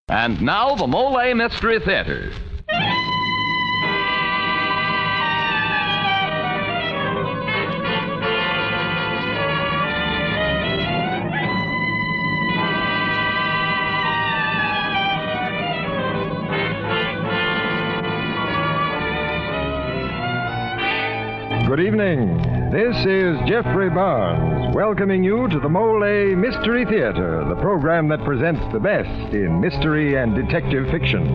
And now, the Mollé Mystery Theater. Good evening. This is Jeffrey Barnes, welcoming you to the Mollé Mystery Theater, the program that presents the best in mystery and detective fiction.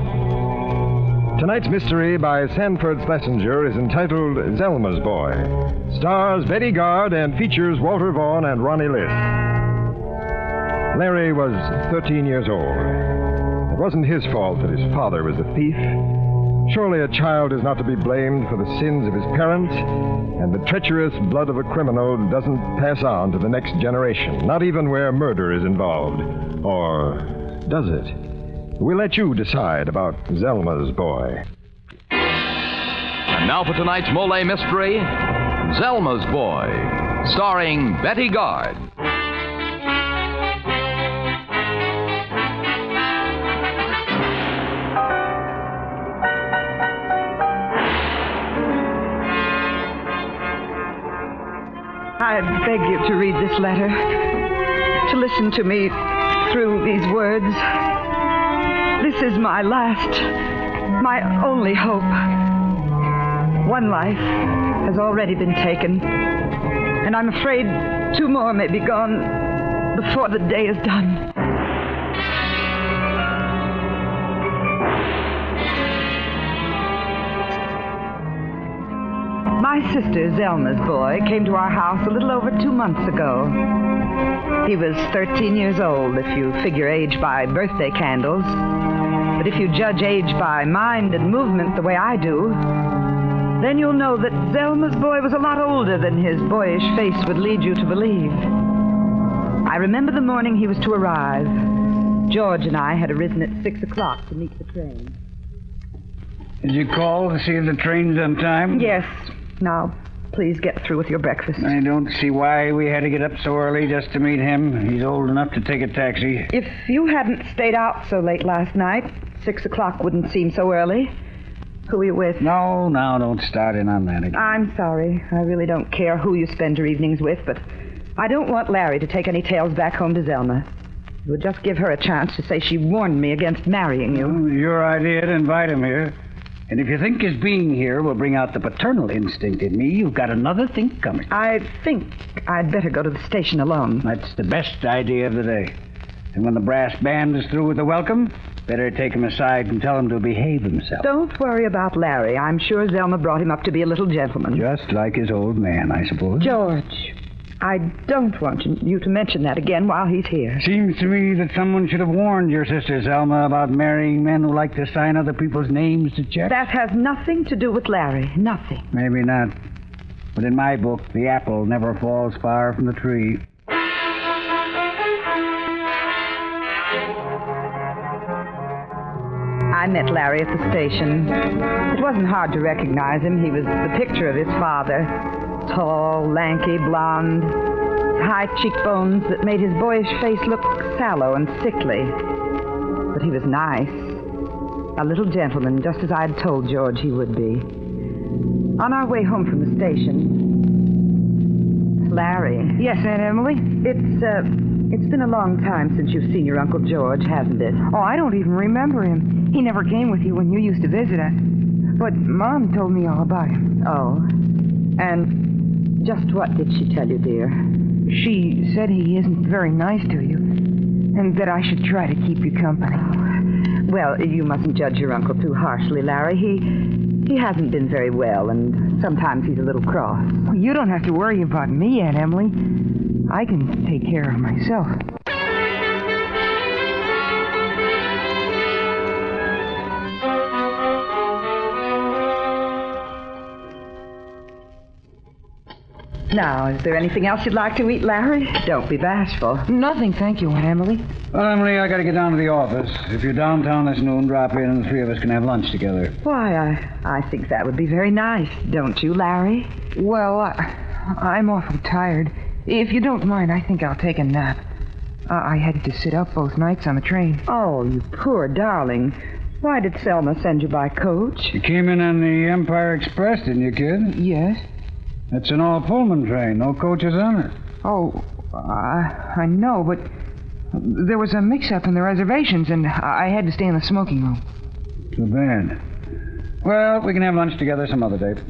Tonight's mystery by Sanford Schlesinger is entitled Zelma's Boy. Stars Betty Gard and features Walter Vaughn and Ronnie List. Larry was 13 years old. It wasn't his fault that his father was a thief. Surely a child is not to be blamed for the sins of his parents, and the treacherous blood of a criminal doesn't pass on to the next generation, not even where murder is involved. Or does it? We'll let you decide about Zelma's Boy. And now for tonight's Mollé Mystery, Zelma's Boy, starring Betty Gard. I beg you to read this letter, to listen to me through these words. This is my last, my only hope. One life has already been taken, and I'm afraid 2 more may be gone before the day is done. My sister, Zelma's boy, came to our house a little over 2 months ago. He was 13 years old, if you figure age by birthday candles. But if you judge age by mind and movement the way I do, then you'll know that Zelma's boy was a lot older than his boyish face would lead you to believe. I remember the morning he was to arrive. George and I had arisen at 6 o'clock to meet the train. Did you call to see if the train's on time? Yes. Now, please get through with your breakfast. I don't see why we had to get up so early just to meet him. He's old enough to take a taxi. If you hadn't stayed out so late last night, 6 o'clock wouldn't seem so early. Who are you with? No, don't start in on that again. I'm sorry. I really don't care who you spend your evenings with, but I don't want Larry to take any tales back home to Zelma. It would just give her a chance to say she warned me against marrying you. Well, your idea to invite him here. And if you think his being here will bring out the paternal instinct in me, you've got another think coming. I think I'd better go to the station alone. That's the best idea of the day. And when the brass band is through with the welcome, better take him aside and tell him to behave himself. Don't worry about Larry. I'm sure Zelma brought him up to be a little gentleman. Just like his old man, I suppose. George, I don't want you to mention that again while he's here. Seems to me that someone should have warned your sister Zelma about marrying men who like to sign other people's names to checks. That has nothing to do with Larry. Nothing. Maybe not. But in my book, the apple never falls far from the tree. I met Larry at the station. It wasn't hard to recognize him. He was the picture of his father. Tall, lanky, blonde, high cheekbones that made his boyish face look sallow and sickly. But he was nice. A little gentleman, just as I'd told George he would be. On our way home from the station... Larry. Yes, Aunt Emily? It's been a long time since you've seen your Uncle George, hasn't it? Oh, I don't even remember him. He never came with you when you used to visit us. But Mom told me all about him. Oh. And just what did she tell you, dear? She said he isn't very nice to you, and that I should try to keep you company. Well, you mustn't judge your uncle too harshly, Larry. He hasn't been very well, and sometimes he's a little cross. Well, you don't have to worry about me, Aunt Emily. I can take care of myself. Now, is there anything else you'd like to eat, Larry? Don't be bashful. Nothing, thank you, Aunt Emily. Well, Emily, I got to get down to the office. If you're downtown this noon, drop in and the 3 of us can have lunch together. Why, I think that would be very nice, don't you, Larry? Well, I'm awfully tired. If you don't mind, I think I'll take a nap. I had to sit up both nights on the train. Oh, you poor darling. Why did Zelma send you by coach? You came in on the Empire Express, didn't you, kid? Yes? It's an all-Pullman train. No coaches on it. Oh, I know, but there was a mix-up in the reservations, and I had to stay in the smoking room. Too bad. Well, we can have lunch together some other day.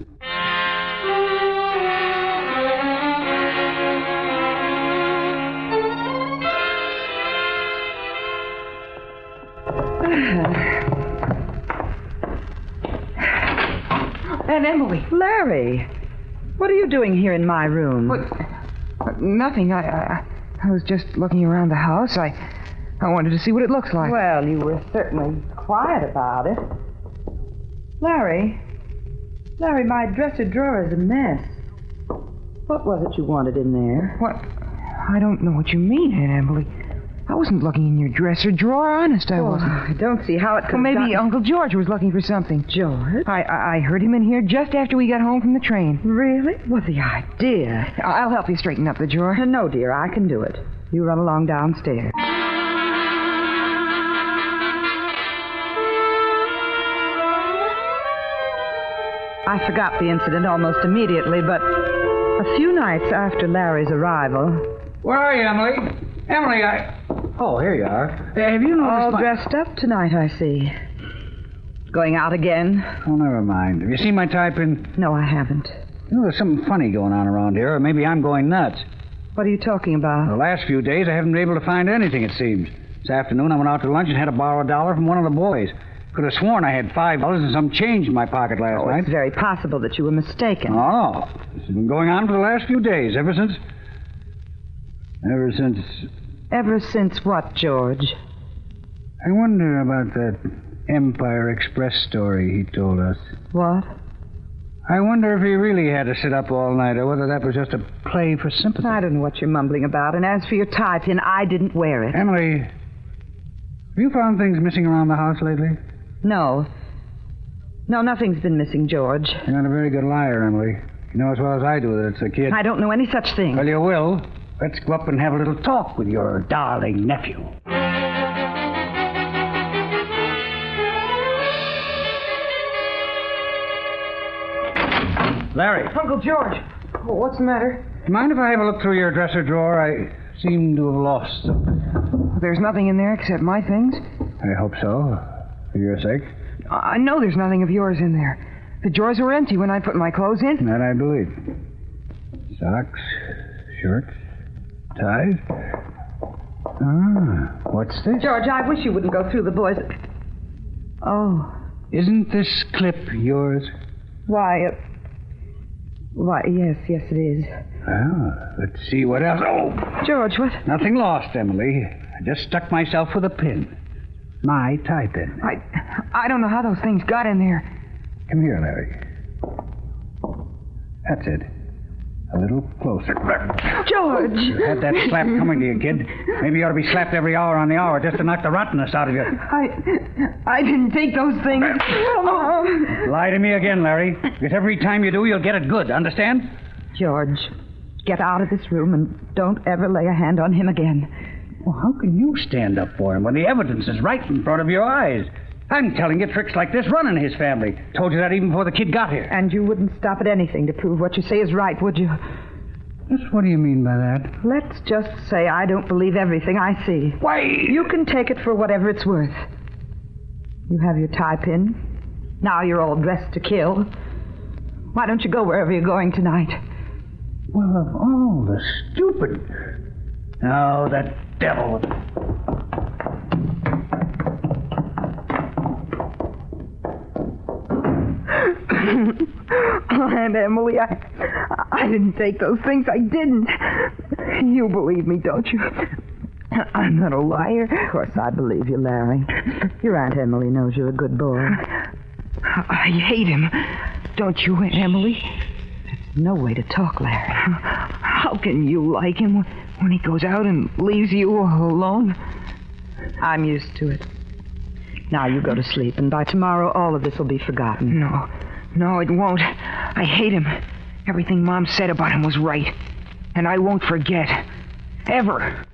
And Emily. Larry, what are you doing here in my room? What? Nothing. I was just looking around the house. I wanted to see what it looks like. Well, you were certainly quiet about it. Larry, my dresser drawer is a mess. What was it you wanted in there? What? I don't know what you mean, Aunt Emily. I wasn't looking in your dresser drawer. Honest, I wasn't. I don't see how it could Well, maybe have Uncle George was looking for something. George? I heard him in here just after we got home from the train. Really? Well, the idea. I'll help you straighten up the drawer. No, dear, I can do it. You run along downstairs. I forgot the incident almost immediately, but a few nights after Larry's arrival... Where are you, Emily? Emily, Oh, here you are. Have you noticed All dressed up tonight, I see. Going out again? Oh, never mind. Have you seen my tie pin? No, I haven't. You know, there's something funny going on around here, or maybe I'm going nuts. What are you talking about? The last few days, I haven't been able to find anything, it seems. This afternoon, I went out to lunch and had to borrow $1 from one of the boys. Could have sworn I had $5 and some change in my pocket last night. It's very possible that you were mistaken. Oh, this has been going on for the last few days, ever since... Ever since what, George? I wonder about that Empire Express story he told us. What? I wonder if he really had to sit up all night, or whether that was just a play for sympathy. I don't know what you're mumbling about, and as for your tie pin, I didn't wear it. Emily, have you found things missing around the house lately? No. No, nothing's been missing, George. You're not a very good liar, Emily. You know as well as I do that it's a kid. I don't know any such thing. Well, you will. Let's go up and have a little talk with your darling nephew. Larry. Uncle George. Oh, what's the matter? Mind if I have a look through your dresser drawer? I seem to have lost something. There's nothing in there except my things. I hope so, for your sake. I know there's nothing of yours in there. The drawers were empty when I put my clothes in. That I believe. Socks, shirts, ties. What's this? George, I wish you wouldn't go through the boys. Oh. Isn't this clip yours? Why, yes, it is. Well, let's see what else. Oh! George, what? Nothing lost, Emily. I just stuck myself with a pin. My tie pin. I don't know how those things got in there. Come here, Larry. That's it. A little closer. George! You had that slap coming to you, kid. Maybe you ought to be slapped every hour on the hour just to knock the rottenness out of you. I didn't take those things. Lie to me again, Larry. Because every time you do, you'll get it good. Understand? George, get out of this room and don't ever lay a hand on him again. Well, how can you stand up for him when the evidence is right in front of your eyes? I'm telling you, tricks like this run in his family. Told you that even before the kid got here. And you wouldn't stop at anything to prove what you say is right, would you? Just what do you mean by that? Let's just say I don't believe everything I see. Why? You can take it for whatever it's worth. You have your tie pin. Now you're all dressed to kill. Why don't you go wherever you're going tonight? Well, of all the stupid... Oh, that devil. Oh, Aunt Emily, I didn't take those things. I didn't. You believe me, don't you? I'm not a liar. Of course I believe you, Larry. Your Aunt Emily knows you're a good boy. I hate him. Don't you, Aunt Emily? No way to talk, Larry. How can you like him when he goes out and leaves you all alone? I'm used to it. Now you go to sleep, and by tomorrow all of this will be forgotten. No, it won't. I hate him. Everything Mom said about him was right. And I won't forget. Ever.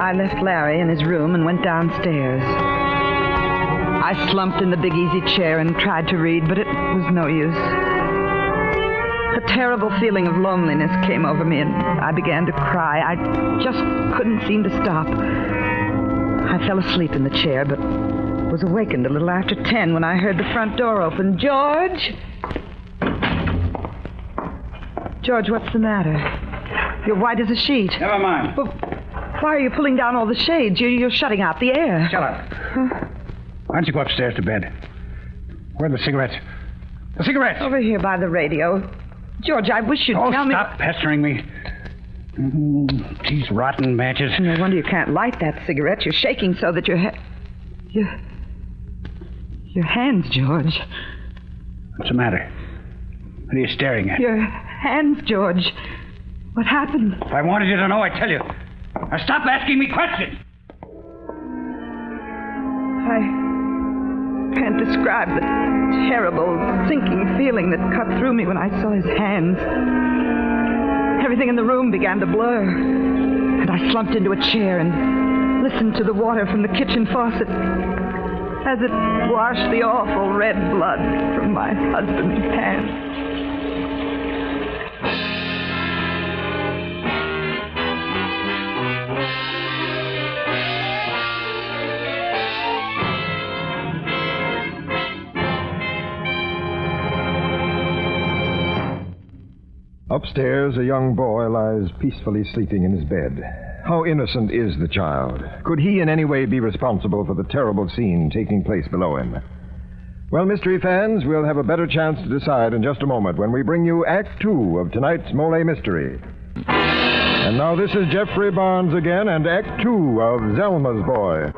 I left Larry in his room and went downstairs. I slumped in the big easy chair and tried to read, but it was no use. A terrible feeling of loneliness came over me, and I began to cry. I just couldn't seem to stop. I fell asleep in the chair, but was awakened a little after 10 when I heard the front door open. George? George, what's the matter? You're white as a sheet. Never mind. Well, why are you pulling down all the shades? You're shutting out the air. Shut up. Why don't you go upstairs to bed? Where are the cigarettes? The cigarettes! Over here by the radio. George, I wish you'd tell me... Oh, stop pestering me. These rotten matches. No wonder you can't light that cigarette. You're shaking so that your hands, George. What's the matter? What are you staring at? Your hands, George. What happened? If I wanted you to know, I'd tell you. Now stop asking me questions. I can't describe the terrible, sinking feeling that cut through me when I saw his hands. Everything in the room began to blur, and I slumped into a chair and listened to the water from the kitchen faucet as it washed the awful red blood from my husband's hands. Upstairs, a young boy lies peacefully sleeping in his bed. How innocent is the child? Could he in any way be responsible for the terrible scene taking place below him? Well, mystery fans, we'll have a better chance to decide in just a moment when we bring you Act 2 of tonight's Mollé Mystery. And now this is Jeffrey Barnes again and Act 2 of Zelma's Boy.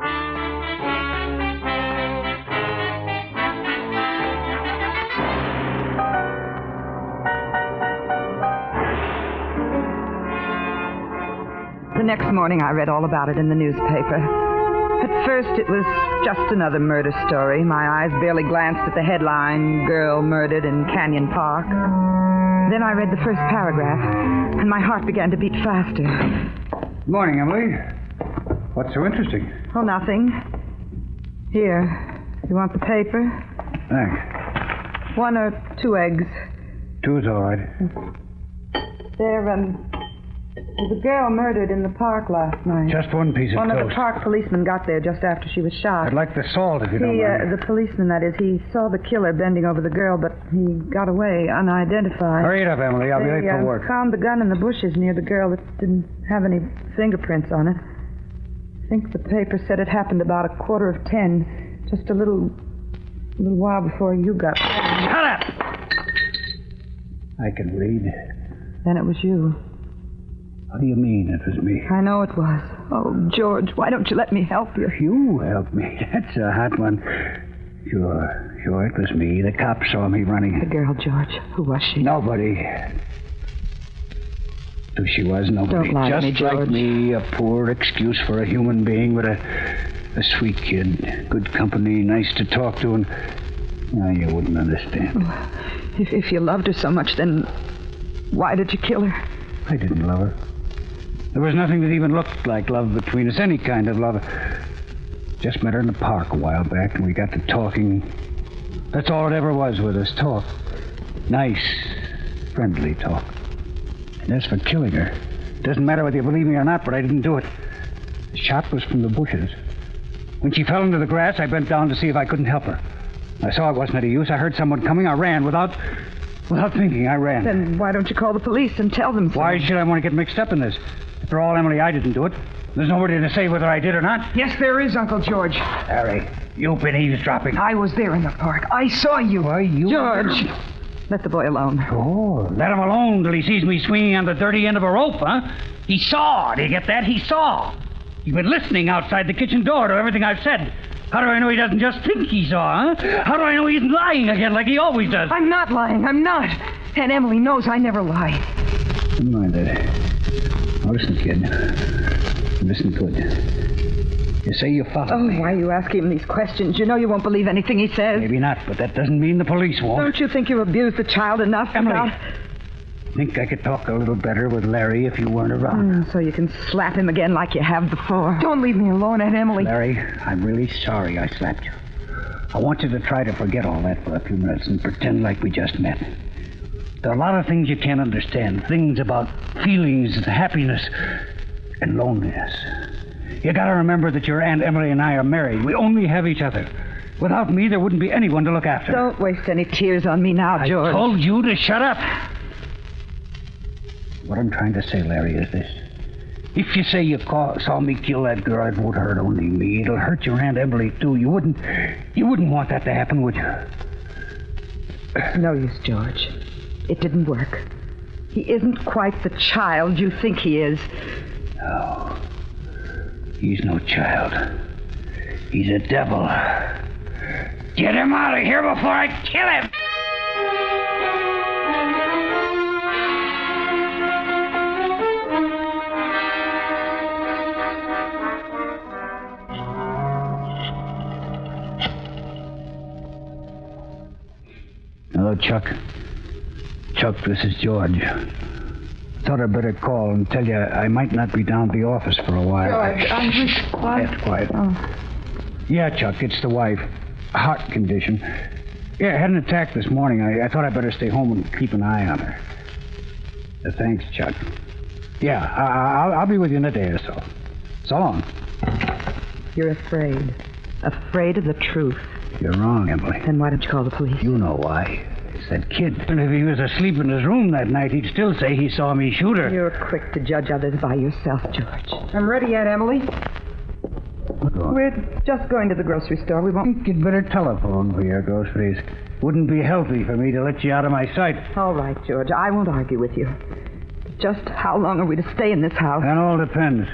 The next morning, I read all about it in the newspaper. At first, it was just another murder story. My eyes barely glanced at the headline, Girl Murdered in Canyon Park. Then I read the first paragraph, and my heart began to beat faster. Good morning, Emily. What's so interesting? Oh, nothing. Here, you want the paper? Thanks. 1 or 2 eggs. 2's all right. There's a girl murdered in the park last night. Just one piece of One toast. of the park policemen got there just after she was shot. I'd like the salt if you don't mind. The policeman, that is, he saw the killer bending over the girl, but he got away unidentified. Hurry it up, Emily. I'll be late for work. Found the gun in the bushes near the girl that didn't have any fingerprints on it. I think the paper said it happened about 10:15, just a little while before you got there. Shut up! I can read. Then it was you. What do you mean it was me? I know it was. Oh, George, why don't you let me help you? You helped me. That's a hot one. Sure, it was me. The cops saw me running. The girl, George. Who was she? Nobody. Who she was, nobody. Don't lie to me, Just like George. me, a poor excuse for a human being, but a sweet kid. Good company, nice to talk to, and... Well, you wouldn't understand. If you loved her so much, then why did you kill her? I didn't love her. There was nothing that even looked like love between us, any kind of love. Just met her in the park a while back, and we got to talking. That's all it ever was with us, talk. Nice, friendly talk. And as for killing her, it doesn't matter whether you believe me or not, but I didn't do it. The shot was from the bushes. When she fell into the grass, I bent down to see if I couldn't help her. I saw it wasn't any use. I heard someone coming. I ran without thinking. I ran. Then why don't you call the police and tell them so? Why should I want to get mixed up in this? After all, Emily, I didn't do it. There's nobody to say whether I did or not. Yes, there is, Uncle George. Harry, you've been eavesdropping. I was there in the park. I saw you. Why, you... George, let the boy alone. Oh, let him alone till he sees me swinging on the dirty end of a rope, huh? He saw. Do you get that? He saw. He's been listening outside the kitchen door to everything I've said. How do I know he doesn't just think he saw, huh? How do I know he isn't lying again like he always does? I'm not lying. I'm not. And Emily knows I never lie. Never mind that. Now listen, kid. Listen good. You say you followed me. Why are you asking him these questions? You know you won't believe anything he says. Maybe not, but that doesn't mean the police won't. Don't you think you abused the child enough? Emily. think I could talk a little better with Larry if you weren't around. So you can slap him again like you have before. Don't leave me alone, Aunt Emily. Larry, I'm really sorry I slapped you. I want you to try to forget all that for a few minutes and pretend like we just met. There are a lot of things you can't understand. Things about feelings, happiness, and loneliness. You gotta remember that your Aunt Emily and I are married. We only have each other. Without me, there wouldn't be anyone to look after. Don't waste any tears on me now, George. I told you to shut up. What I'm trying to say, Larry, is this. If you say you saw me kill that girl, it won't hurt only me. It'll hurt your Aunt Emily, too. You wouldn't want that to happen, would you? No use, George. It didn't work. He isn't quite the child you think he is. No. He's no child. He's a devil. Get him out of here before I kill him! Hello, Chuck. Chuck, this is George. Thought I'd better call and tell you I might not be down at the office for a while. George, Quiet, quiet. Oh. Yeah, Chuck, it's the wife. Heart condition. Yeah, I had an attack this morning. I thought I'd better stay home and keep an eye on her. Thanks, Chuck. Yeah, I'll be with you in a day or so. So long. You're afraid. Afraid of the truth. You're wrong, Emily. Then why don't you call the police? You know why. It's that kid. And if he was asleep in his room that night, he'd still say he saw me shoot her. You're quick to judge others by yourself, George. I'm ready, Aunt Emily. What's wrong? We're just going to the grocery store. We won't... You'd better telephone for your groceries. Wouldn't be healthy for me to let you out of my sight. All right, George. I won't argue with you. Just how long are we to stay in this house? That all depends.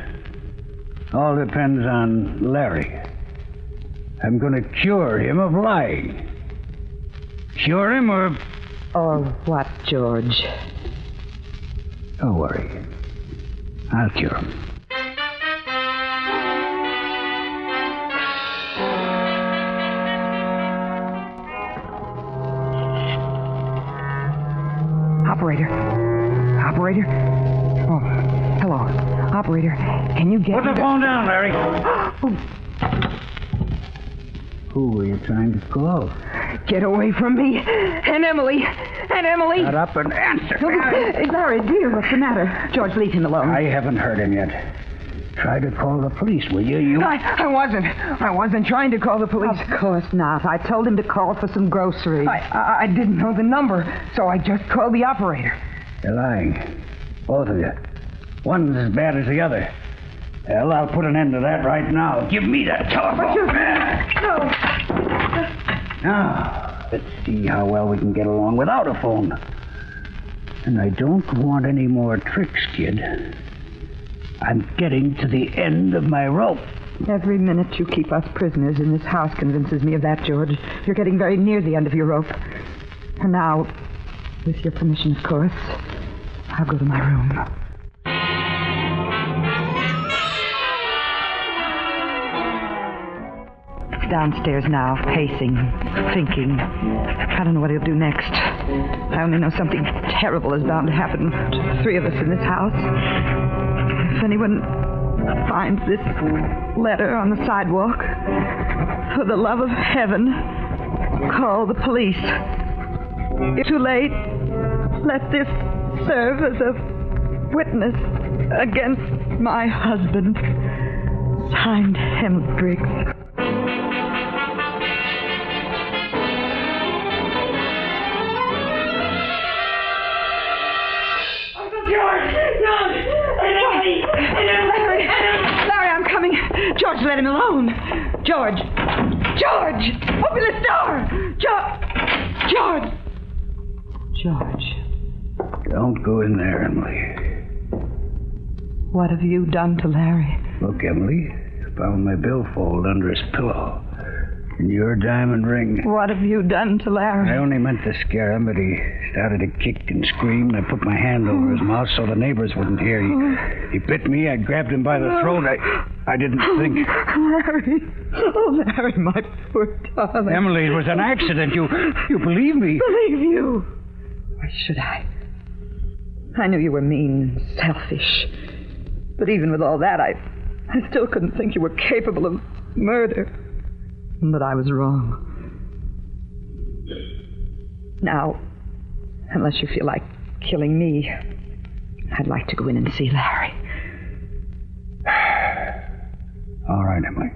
All depends on Larry. I'm going to cure him of lying. Cure him or... Or what, George? Don't worry. I'll cure him. Operator. Operator. Oh, hello. Operator, can you get... Put the phone down, Larry. Who are you trying to call? Get away from me. Aunt Emily. Aunt Emily. Shut up and answer. Larry, dear, what's the matter? George, leave him alone. I haven't heard him yet. Try to call the police, will you? I wasn't trying to call the police. Of course not. I told him to call for some groceries. I didn't know the number, so I just called the operator. You're lying. Both of you. One's as bad as the other. Hell, I'll put an end to that right now. Give me that telephone. No. Now, let's see how well we can get along without a phone. And I don't want any more tricks, kid. I'm getting to the end of my rope. Every minute you keep us prisoners in this house convinces me of that, George. You're getting very near the end of your rope. And now, with your permission, of course, I'll go to my room. Downstairs now, pacing, thinking. I don't know what he'll do next. I only know something terrible is bound to happen to the three of us in this house. If anyone finds this letter on the sidewalk, for the love of heaven, call the police. If too late, let this serve as a witness against my husband. Signed, Emily Briggs. Larry, I'm coming. George, let him alone. George, open this door. George. Don't go in there, Emily. What have you done to Larry? Look, Emily, I found my billfold under his pillow. And your diamond ring. What have you done to Larry? I only meant to scare him, but he started to kick and scream, and I put my hand over his mouth so the neighbors wouldn't hear. He bit me. I grabbed him by the throat. I didn't think. Larry. Oh, Larry, my poor darling. Emily, it was an accident. You believe me? Believe you? Why should I? I knew you were mean and selfish. But even with all that, I still couldn't think you were capable of murder. But I was wrong. Now, unless you feel like killing me, I'd like to go in and see Larry. All right, Emily.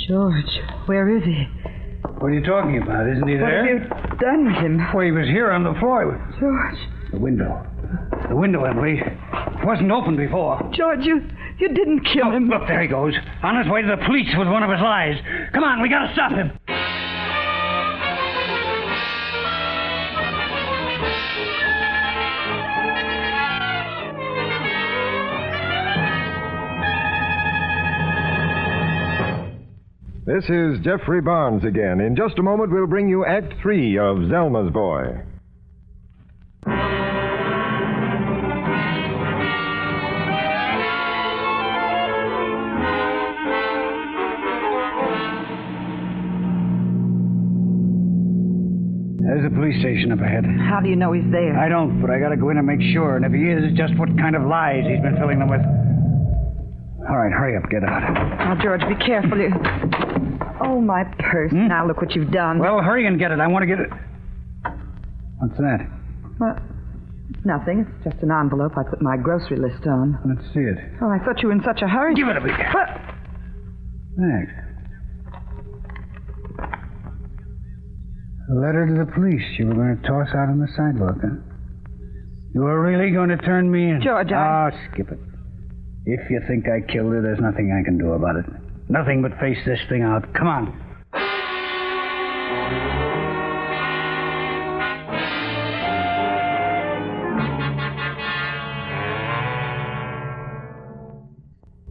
George, where is he? What are you talking about? Isn't he What there? have you done with him? Well, he was here on the floor. George. The window. The window, Emily. It wasn't open before. George, you didn't kill him. Look, there he goes. On his way to the police with one of his lies. Come on, we gotta stop him. This is Jeffrey Barnes again. In just a moment, we'll bring you Act 3 of Zelma's Boy. There's the police station up ahead. How do you know he's there? I don't, but I gotta go in and make sure. And if he is, just what kind of lies he's been filling them with. All right, hurry up, get out. Now, George, be careful. Oh, my purse. Now look what you've done. Well, hurry and get it. I want to get it. What's that? Well, it's nothing. It's just an envelope I put my grocery list on. Let's see it. Oh, I thought you were in such a hurry. Give it to me. What? Thanks. A letter to the police you were going to toss out on the sidewalk, huh? You were really going to turn me in? George, Oh, skip it. If you think I killed her, there's nothing I can do about it. Nothing but face this thing out. Come on.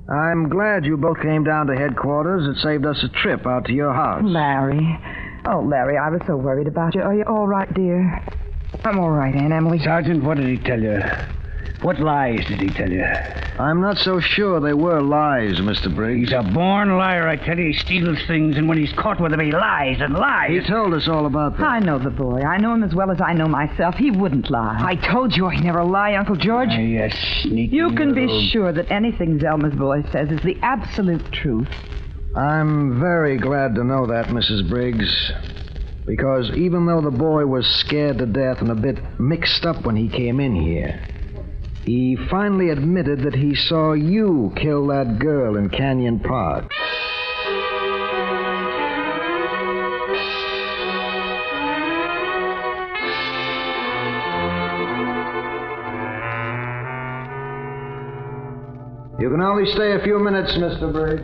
I'm glad you both came down to headquarters. It saved us a trip out to your house. Larry. Oh, Larry, I was so worried about you. Are you all right, dear? I'm all right, Aunt Emily. Sergeant, what did he tell you? What lies did he tell you? I'm not so sure they were lies, Mr. Briggs. He's a born liar, I tell you. He steals things, and when he's caught with them, he lies and lies. He told us all about that. I know the boy. I know him as well as I know myself. He wouldn't lie. I told you he'd never lie, Uncle George. You sneaky You can little... be sure that anything Zelma's boy says is the absolute truth. I'm very glad to know that, Mrs. Briggs. Because even though the boy was scared to death and a bit mixed up when he came in here, he finally admitted that he saw you kill that girl in Canyon Park. You can only stay a few minutes, Mr. Briggs.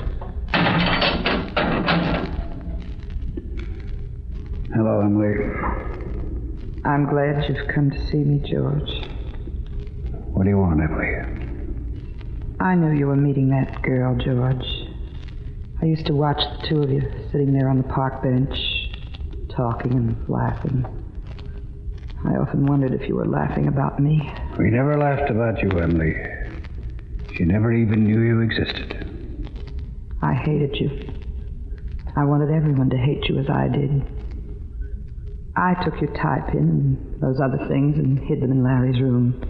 Hello, Emily. I'm glad you've come to see me, George. What do you want, Emily? I knew you were meeting that girl, George. I used to watch the two of you sitting there on the park bench, talking and laughing. I often wondered if you were laughing about me. We never laughed about you, Emily. She never even knew you existed. I hated you. I wanted everyone to hate you as I did. I took your tie pin and those other things and hid them in Larry's room.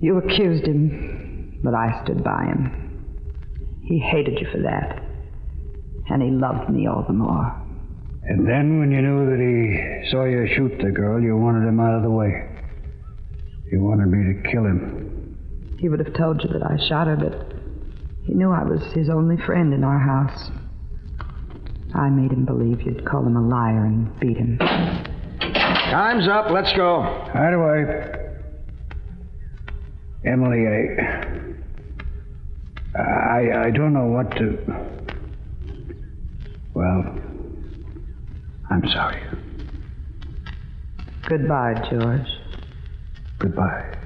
You accused him, but I stood by him. He hated you for that. And he loved me all the more. And then when you knew that he saw you shoot the girl, you wanted him out of the way. You wanted me to kill him. He would have told you that I shot her, but he knew I was his only friend in our house. I made him believe you'd call him a liar and beat him. Time's up. Let's go. Right away. Emily, I don't know what to... Well, I'm sorry. Goodbye, George. Goodbye,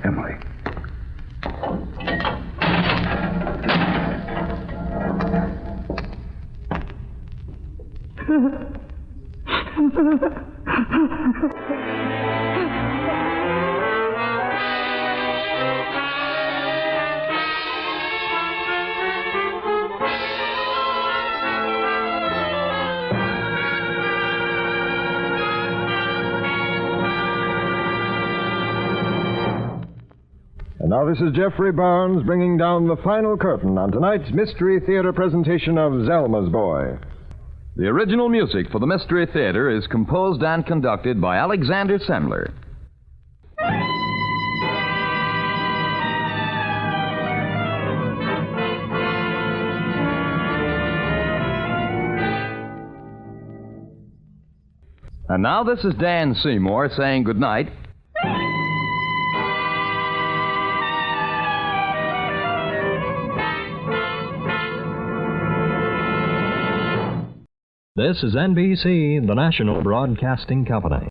Emily. Now this is Jeffrey Barnes bringing down the final curtain on tonight's Mystery Theater presentation of Zelma's Boy. The original music for the Mystery Theater is composed and conducted by Alexander Semler. And now this is Dan Seymour saying goodnight. This is NBC, the national broadcasting company.